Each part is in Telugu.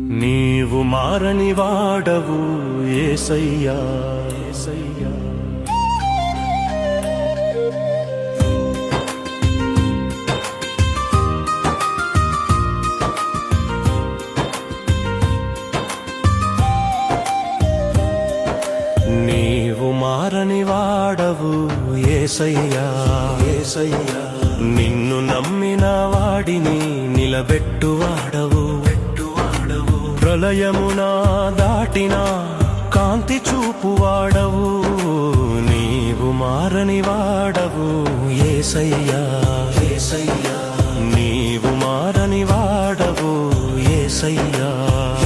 నీవు మారని వాడవు యేసయ్యా, యేసయ్యా. నీవు మారని వాడవు యేసయ్యా, యేసయ్యా. నిన్ను నమ్మిన వాడిని నిలబెట్టువాడవు, ప్రళయమున దాటిన కాంతి చూపువాడవు. నీవు మారని వాడవు యేసయ్యా, యేసయ్యా. నీవు మారని వాడవు యేసయ్యా,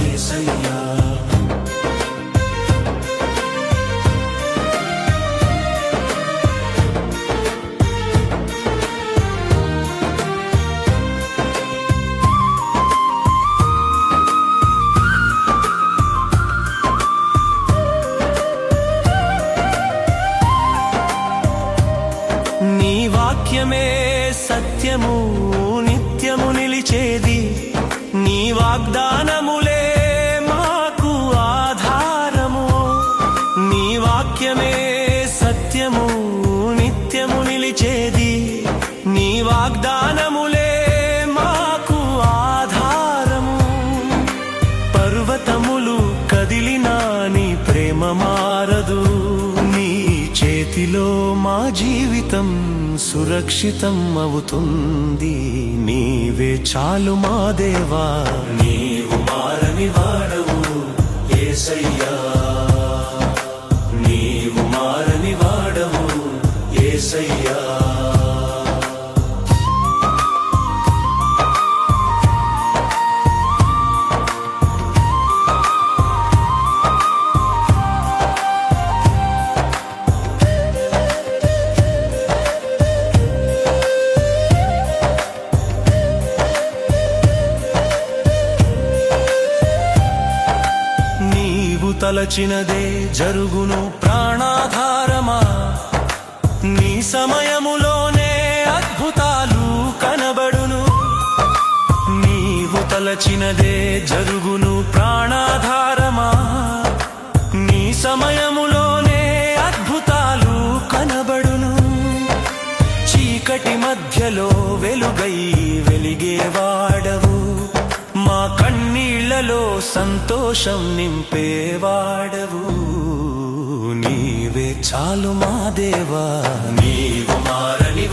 యేసయ్యా. నీ వాక్యమే సత్యము, నిత్యము నిలిచేది. నీ వాగ్దానములే మాకు ఆధారము. నీ వాక్యమే సత్యము, నిత్యము నిలిచేది. నీ వాగ్దానములే మాకు ఆధారము. పర్వతములు కదిలినా నీ ప్రేమ మారదు. నీ చేతిలో మా జీవితం సురక్షితం అవుతుంది. నీవే చాలు మా దేవా. నీవు మారని వాడవు యేసయ్యా, నీవు మారని వాడవు యేసయ్యా. తలచినదే జరుగును ప్రాణాధారమా. నీ సమయములోనే అద్భుతాలు కనబడును. నీవు తలచినదే జరుగును ప్రాణాధారమా. నీ సమయములోనే అద్భుతాలు కనబడును. చీకటి మధ్యలో వెలుగై వెలిగేవాడవు. మా కన్నీళ్లలో సంతోషం నింపేవాడవు. నీవే చాలు మా దేవా. నీవు మారని